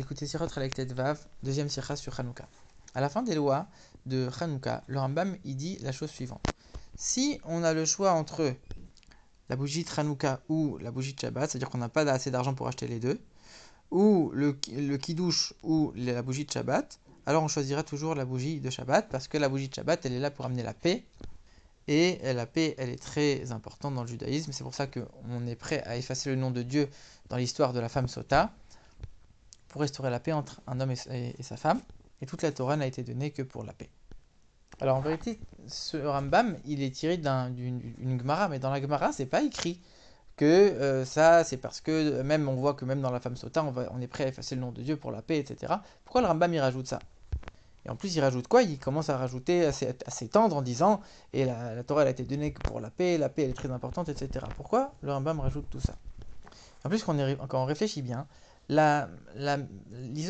Écoutez Sirot Relektet Vav, deuxième sirah sur Hanouka. À la fin des lois de Hanouka, le Rambam il dit la chose suivante. Si on a le choix entre la bougie de Hanouka ou la bougie de Shabbat, c'est-à-dire qu'on n'a pas assez d'argent pour acheter les deux, ou le kiddush ou la bougie de Shabbat, alors on choisira toujours la bougie de Shabbat parce que la bougie de Shabbat elle est là pour amener la paix. Et la paix, elle est très importante dans le judaïsme. C'est pour ça qu'on est prêt à effacer le nom de Dieu dans l'histoire de la femme Sota pour restaurer la paix entre un homme et sa femme. Et toute la Torah n'a été donnée que pour la paix. Alors en vérité, ce Rambam, il est tiré d'une Gemara, mais dans la Gemara, c'est pas écrit que ça, c'est parce que même on voit que même dans la femme Sota, on est prêt à effacer le nom de Dieu pour la paix, etc. Pourquoi le Rambam il rajoute ça? Et en plus, il rajoute quoi? Il commence à rajouter, à s'étendre en disant, et la Torah elle a été donnée que pour la paix elle est très importante, etc. Pourquoi le Rambam rajoute tout ça? En plus, quand on réfléchit bien, l'histoire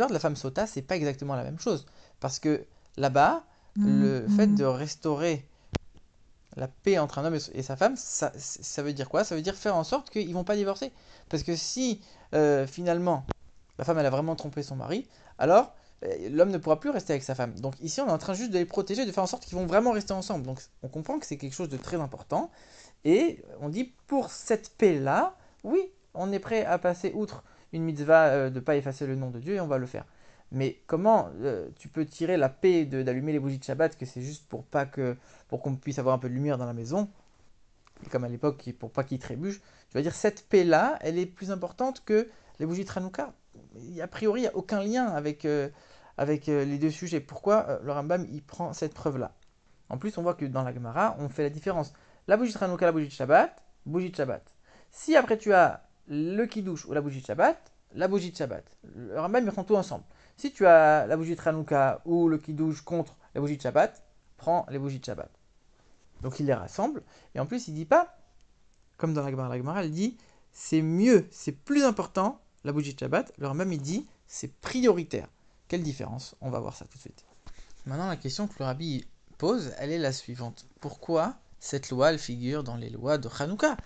de la femme Sota, c'est pas exactement la même chose. Parce que là-bas, le fait de restaurer la paix entre un homme et sa femme, ça veut dire quoi? Ça veut dire faire en sorte qu'ils vont pas divorcer. Parce que si finalement la femme elle a vraiment trompé son mari, alors l'homme ne pourra plus rester avec sa femme. Donc ici on est en train juste de les protéger, de faire en sorte qu'ils vont vraiment rester ensemble. Donc on comprend que c'est quelque chose de très important. Et on dit pour cette paix-là, oui, on est prêt à passer outre une mitzvah de ne pas effacer le nom de Dieu et on va le faire. Mais comment tu peux tirer la paix d'allumer les bougies de Shabbat, que c'est juste pour qu'on puisse avoir un peu de lumière dans la maison, et comme à l'époque, pour pas qu'il trébuche, tu vas dire cette paix-là, elle est plus importante que les bougies de Hanouka. A priori, il n'y a aucun lien avec les deux sujets. Pourquoi le Rambam il prend cette preuve-là? En plus, on voit que dans la Gemara, on fait la différence. La bougie de Hanouka, la bougie de Shabbat, bougie de Shabbat. Si après tu as le kiddush ou la bougie de Shabbat, la bougie de Shabbat. Le Rambam, ils prend tout ensemble. Si tu as la bougie de Hanouka ou le kiddush contre la bougie de Shabbat, prends les bougies de Shabbat. Donc il les rassemble. Et en plus, il dit pas, comme dans la Gemara, il dit c'est mieux, c'est plus important la bougie de Shabbat. Le Rambam, il dit c'est prioritaire. Quelle différence? On va voir ça tout de suite. Maintenant, la question que le Rabbi pose, elle est la suivante. Pourquoi cette loi, elle figure dans les lois de Hanouka?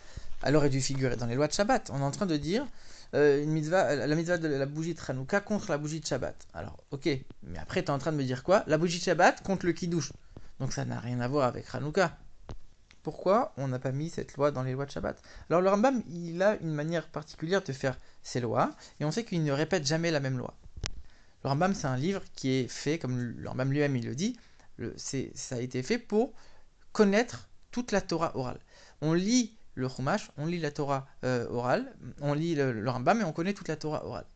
Elle aurait dû figurer dans les lois de Shabbat. On est en train de dire la mitzvah de la bougie de Hanouka contre la bougie de Shabbat. Alors, ok, mais après, tu es en train de me dire quoi? La bougie de Shabbat contre le kiddush. Donc ça n'a rien à voir avec Hanouka. Pourquoi on n'a pas mis cette loi dans les lois de Shabbat? Alors le Rambam, il a une manière particulière de faire ses lois, et on sait qu'il ne répète jamais la même loi. Le Rambam, c'est un livre qui est fait, comme le Rambam lui-même il le dit, ça a été fait pour connaître toute la Torah orale. On lit le Chumash, on lit la Torah orale, on lit le Rambam et on connaît toute la Torah orale.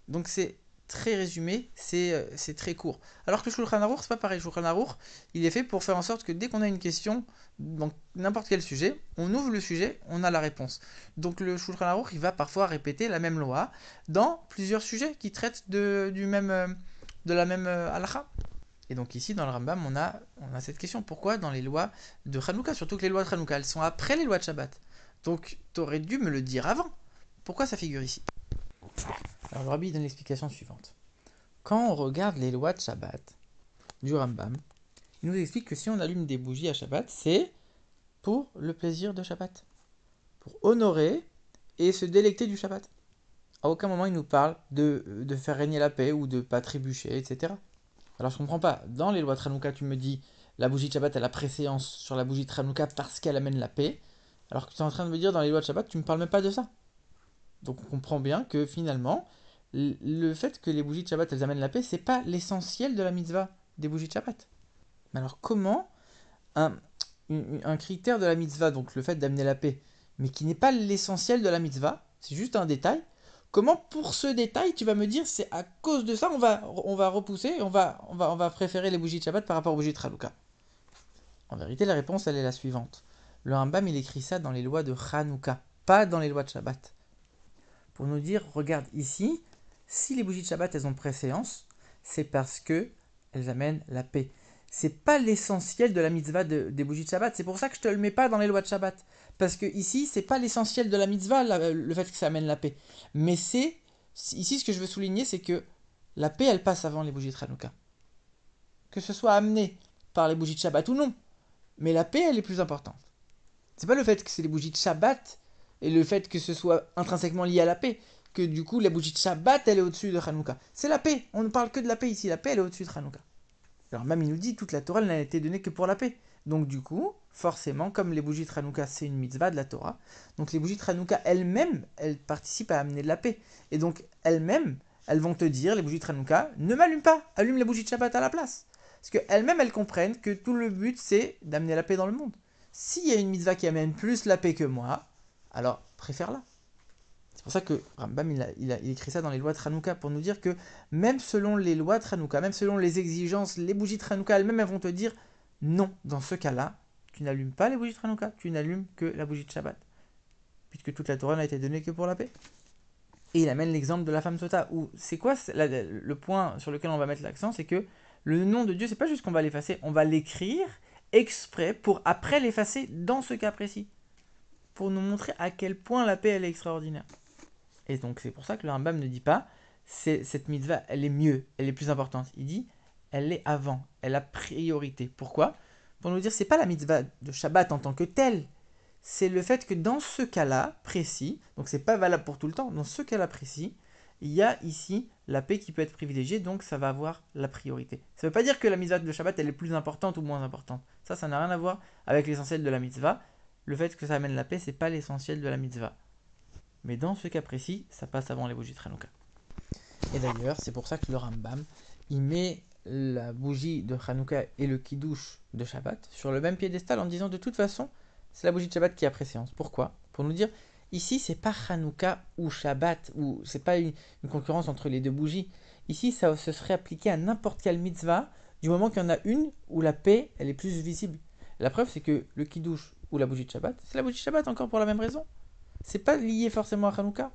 Donc c'est très résumé, c'est très court. Alors que le Shulchan Aruch, c'est pas pareil. Le Shulchan Aruch, il est fait pour faire en sorte que dès qu'on a une question, dans n'importe quel sujet, on ouvre le sujet, on a la réponse. Donc le Shulchan Aruch, il va parfois répéter la même loi dans plusieurs sujets qui traitent de la même halakha. Et donc ici, dans le Rambam, on a cette question. Pourquoi dans les lois de Hanouka, surtout que les lois de Hanouka, elles sont après les lois de Shabbat. Donc tu aurais dû me le dire avant. Pourquoi ça figure ici? Alors le Rabbi donne l'explication suivante. Quand on regarde les lois de Shabbat du Rambam, il nous explique que si on allume des bougies à Shabbat, c'est pour le plaisir de Shabbat, pour honorer et se délecter du Shabbat. À aucun moment il nous parle de faire régner la paix ou de pas trébucher, etc. Alors je comprends pas. Dans les lois de Hanouka, tu me dis la bougie de Shabbat elle a préséance sur la bougie de Hanouka parce qu'elle amène la paix, alors que tu es en train de me dire dans les lois de Shabbat, tu me parles même pas de ça. Donc on comprend bien que finalement, le fait que les bougies de Shabbat elles amènent la paix, c'est pas l'essentiel de la mitzvah des bougies de Shabbat. Mais alors comment un critère de la mitzvah, donc le fait d'amener la paix, mais qui n'est pas l'essentiel de la mitzvah, c'est juste un détail, comment pour ce détail tu vas me dire c'est à cause de ça on va repousser, on va préférer les bougies de Shabbat par rapport aux bougies de Hanouka? En vérité la réponse elle est la suivante. Le Rambam il écrit ça dans les lois de Hanouka, pas dans les lois de Shabbat. Pour nous dire, regarde ici, si les bougies de Shabbat elles ont préséance, c'est parce que elles amènent la paix. C'est pas l'essentiel de la mitzvah des bougies de Shabbat. C'est pour ça que je te le mets pas dans les lois de Shabbat. Parce que ici, c'est pas l'essentiel de la mitzvah, le fait que ça amène la paix. Mais ici ce que je veux souligner, c'est que la paix elle passe avant les bougies de Hanouka. Que ce soit amené par les bougies de Shabbat ou non. Mais la paix elle est plus importante. C'est pas le fait que c'est les bougies de Shabbat et le fait que ce soit intrinsèquement lié à la paix, que du coup la bougie de Shabbat elle est au-dessus de Hanouka. C'est la paix, on ne parle que de la paix ici, la paix elle est au-dessus de Hanouka. Alors même il nous dit toute la Torah elle n'a été donnée que pour la paix. Donc du coup, forcément, comme les bougies de Hanouka c'est une mitzvah de la Torah, donc les bougies de Hanouka elles-mêmes, elles participent à amener de la paix. Et donc elles-mêmes, elles vont te dire, les bougies de Hanouka, ne m'allume pas, allume les bougies de Shabbat à la place. Parce qu'elles-mêmes elles comprennent que tout le but c'est d'amener la paix dans le monde. S'il y a une mitzvah qui amène plus la paix que moi, alors préfère-la. C'est pour ça que Rambam il écrit ça dans les lois de Hanouka pour nous dire que même selon les lois de Hanouka, même selon les exigences, les bougies de Hanouka elles-mêmes elles vont te dire non, dans ce cas-là, tu n'allumes pas les bougies de Hanouka, tu n'allumes que la bougie de Shabbat. Puisque toute la Torah n'a été donnée que pour la paix. Et il amène l'exemple de la femme sota, où c'est quoi le point sur lequel on va mettre l'accent, c'est que le nom de Dieu, c'est pas juste qu'on va l'effacer, on va l'écrire exprès pour après l'effacer dans ce cas précis. Pour nous montrer à quel point la paix elle est extraordinaire. Et donc c'est pour ça que le Rambam ne dit pas cette mitzvah elle est mieux, elle est plus importante. Il dit elle est avant, elle a priorité. Pourquoi? Pour nous dire c'est pas la mitzvah de Shabbat en tant que telle, c'est le fait que dans ce cas-là précis, donc c'est pas valable pour tout le temps, dans ce cas-là précis, il y a ici la paix qui peut être privilégiée, donc ça va avoir la priorité. Ça ne veut pas dire que la mitzvah de Shabbat elle est plus importante ou moins importante. Ça n'a rien à voir avec l'essentiel de la mitzvah. Le fait que ça amène la paix, c'est pas l'essentiel de la mitzvah. Mais dans ce cas précis, ça passe avant les bougies de Hanouka. Et d'ailleurs, c'est pour ça que le Rambam, il met la bougie de Hanouka et le kiddush de Shabbat sur le même piédestal en disant de toute façon, c'est la bougie de Shabbat qui a préséance. Pourquoi? Pour nous dire, ici, c'est pas Hanouka ou Shabbat, ou c'est pas une concurrence entre les deux bougies. Ici, ça se serait appliqué à n'importe quelle mitzvah, du moment qu'il y en a une où la paix, elle est plus visible. La preuve, c'est que le kiddush ou la bougie de Shabbat, c'est la bougie de Shabbat encore pour la même raison. C'est pas lié forcément à Hanouka.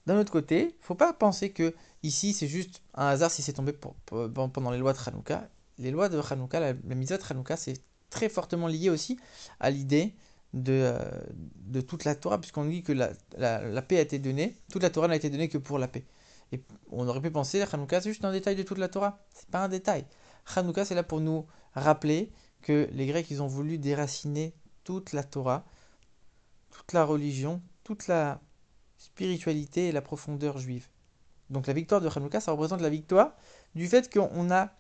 D'un autre côté, faut pas penser que ici c'est juste un hasard si c'est tombé pendant les lois de Hanouka. Les lois de Hanouka, la mitzvah de Hanouka, c'est très fortement lié aussi à l'idée de toute la Torah, puisqu'on dit que la paix a été donnée, toute la Torah n'a été donnée que pour la paix. Et on aurait pu penser que Hanouka c'est juste un détail de toute la Torah. C'est pas un détail. Hanouka c'est là pour nous rappeler que les Grecs ils ont voulu déraciner toute la Torah, toute la religion, toute la spiritualité et la profondeur juive. Donc la victoire de Hanouka, ça représente la victoire du fait qu'on a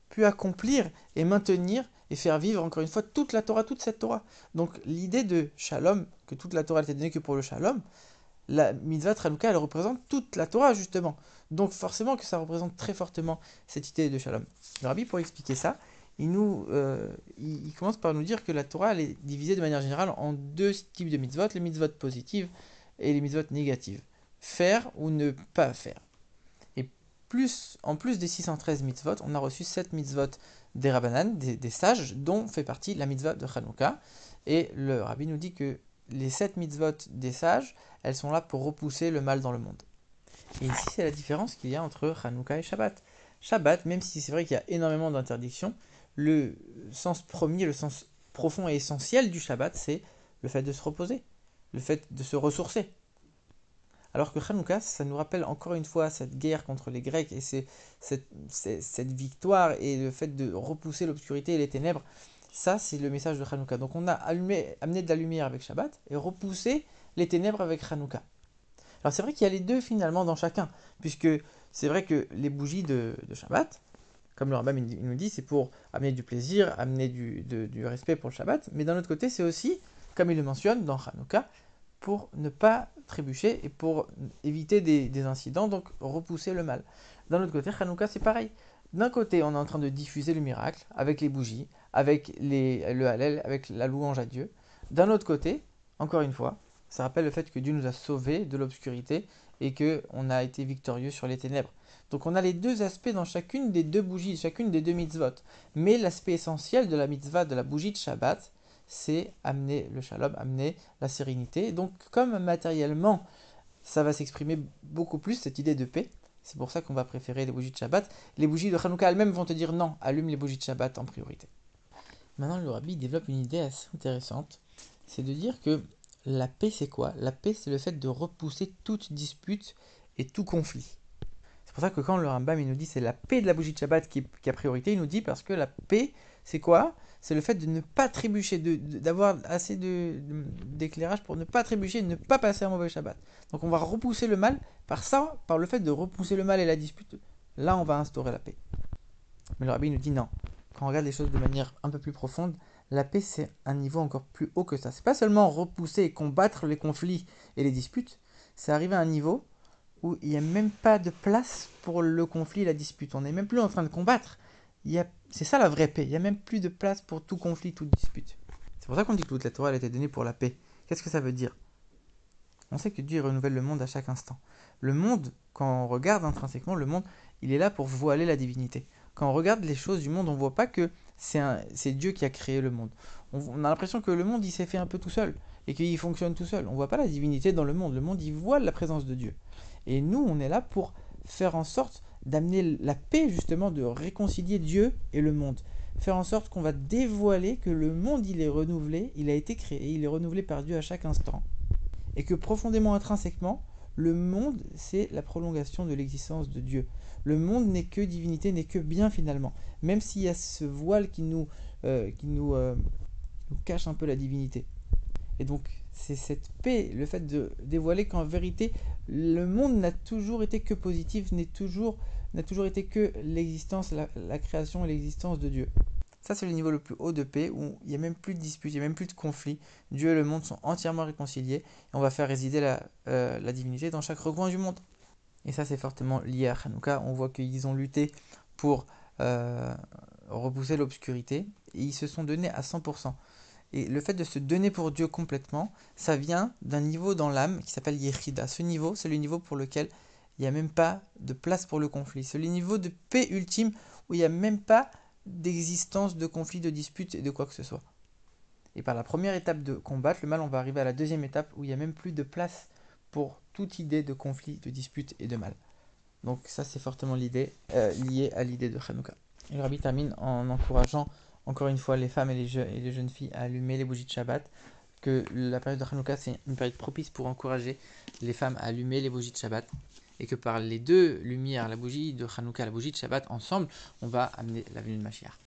pu accomplir et maintenir et faire vivre encore une fois toute la Torah, toute cette Torah. Donc l'idée de Shalom, que toute la Torah n'était donnée que pour le Shalom, la mitzvah de Hanouka, elle représente toute la Torah justement. Donc forcément que ça représente très fortement cette idée de Shalom. Le Rabbi, pour expliquer ça, il commence par nous dire que la Torah elle est divisée de manière générale en deux types de mitzvot, les mitzvot positives et les mitzvot négatives. Faire ou ne pas faire. Et en plus des 613 mitzvot, on a reçu 7 mitzvot des Rabbanan, des sages, dont fait partie la mitzvah de Hanouka. Et le Rabbi nous dit que les 7 mitzvot des sages, elles sont là pour repousser le mal dans le monde. Et ici, c'est la différence qu'il y a entre Hanouka et Shabbat. Shabbat, même si c'est vrai qu'il y a énormément d'interdictions, le sens premier, le sens profond et essentiel du Shabbat, c'est le fait de se reposer, le fait de se ressourcer. Alors que Hanouka, ça nous rappelle encore une fois cette guerre contre les Grecs et cette victoire et le fait de repousser l'obscurité et les ténèbres. Ça, c'est le message de Hanouka. Donc on a amené de la lumière avec Shabbat et repoussé les ténèbres avec Hanouka. Alors c'est vrai qu'il y a les deux finalement dans chacun, puisque c'est vrai que les bougies de Shabbat, comme le Rambam il nous dit, c'est pour amener du plaisir, amener du respect pour le Shabbat, mais d'un autre côté, c'est aussi, comme il le mentionne dans Hanouka, pour ne pas trébucher et pour éviter des incidents, donc repousser le mal. D'un autre côté, Hanouka, c'est pareil. D'un côté, on est en train de diffuser le miracle avec les bougies, avec le Hallel, avec la louange à Dieu. D'un autre côté, encore une fois, ça rappelle le fait que Dieu nous a sauvés de l'obscurité et qu'on a été victorieux sur les ténèbres. Donc on a les deux aspects dans chacune des deux bougies, chacune des deux mitzvot. Mais l'aspect essentiel de la mitzvah de la bougie de Shabbat, c'est amener le shalom, amener la sérénité. Donc comme matériellement, ça va s'exprimer beaucoup plus, cette idée de paix, c'est pour ça qu'on va préférer les bougies de Shabbat. Les bougies de Hanouka elles-mêmes vont te dire non, allume les bougies de Shabbat en priorité. Maintenant le Rabbi développe une idée assez intéressante, c'est de dire que la paix c'est quoi? La paix c'est le fait de repousser toute dispute et tout conflit. C'est pour ça que quand le Rambam il nous dit c'est la paix de la bougie de Shabbat qui a priorité, il nous dit parce que la paix c'est quoi? c'est le fait de ne pas trébucher, d'avoir assez d'éclairage pour ne pas trébucher, ne pas passer un mauvais Shabbat. Donc on va repousser le mal, par le fait de repousser le mal et la dispute, là on va instaurer la paix. Mais le rabbi nous dit non. Quand on regarde les choses de manière un peu plus profonde, la paix c'est un niveau encore plus haut que ça. C'est pas seulement repousser et combattre les conflits et les disputes, c'est arriver à un niveau où il n'y a même pas de place pour le conflit et la dispute. On n'est même plus en train de combattre. C'est ça la vraie paix. Il n'y a même plus de place pour tout conflit, toute dispute. C'est pour ça qu'on dit que toute la Torah elle a été donnée pour la paix. Qu'est-ce que ça veut dire? On sait que Dieu renouvelle le monde à chaque instant. Le monde, quand on regarde intrinsèquement, le monde, il est là pour voiler la divinité. Quand on regarde les choses du monde, on ne voit pas que c'est Dieu qui a créé le monde. On a l'impression que le monde, il s'est fait un peu tout seul et qu'il fonctionne tout seul. On ne voit pas la divinité dans le monde. Le monde, il voile la présence de Dieu. Et nous, on est là pour faire en sorte d'amener la paix, justement, de réconcilier Dieu et le monde. Faire en sorte qu'on va dévoiler que le monde, il est renouvelé, il a été créé, il est renouvelé par Dieu à chaque instant. Et que profondément, intrinsèquement, le monde, c'est la prolongation de l'existence de Dieu. Le monde n'est que divinité, n'est que bien finalement. Même s'il y a ce voile qui nous cache un peu la divinité. Et donc, c'est cette paix, le fait de dévoiler qu'en vérité, le monde n'a toujours été que positif, n'a toujours été que l'existence, la création et l'existence de Dieu. Ça, c'est le niveau le plus haut de paix où il n'y a même plus de disputes, il n'y a même plus de conflits. Dieu et le monde sont entièrement réconciliés et on va faire résider la divinité dans chaque recoin du monde. Et ça, c'est fortement lié à Hanouka. On voit qu'ils ont lutté pour repousser l'obscurité et ils se sont donnés à 100%. Et le fait de se donner pour Dieu complètement, ça vient d'un niveau dans l'âme qui s'appelle Yechida. Ce niveau, c'est le niveau pour lequel il n'y a même pas de place pour le conflit. C'est le niveau de paix ultime où il n'y a même pas d'existence de conflit, de dispute et de quoi que ce soit. Et par la première étape de combattre le mal, on va arriver à la deuxième étape où il n'y a même plus de place pour toute idée de conflit, de dispute et de mal. Donc ça, c'est fortement lié à l'idée de Hanouka. Et le rabbi termine en encourageant encore une fois les femmes et les jeunes filles à allumer les bougies de Shabbat, que la période de Hanouka c'est une période propice pour encourager les femmes à allumer les bougies de Shabbat, et que par les deux lumières, la bougie de Hanouka et la bougie de Shabbat, ensemble, on va amener la venue de Mashiach.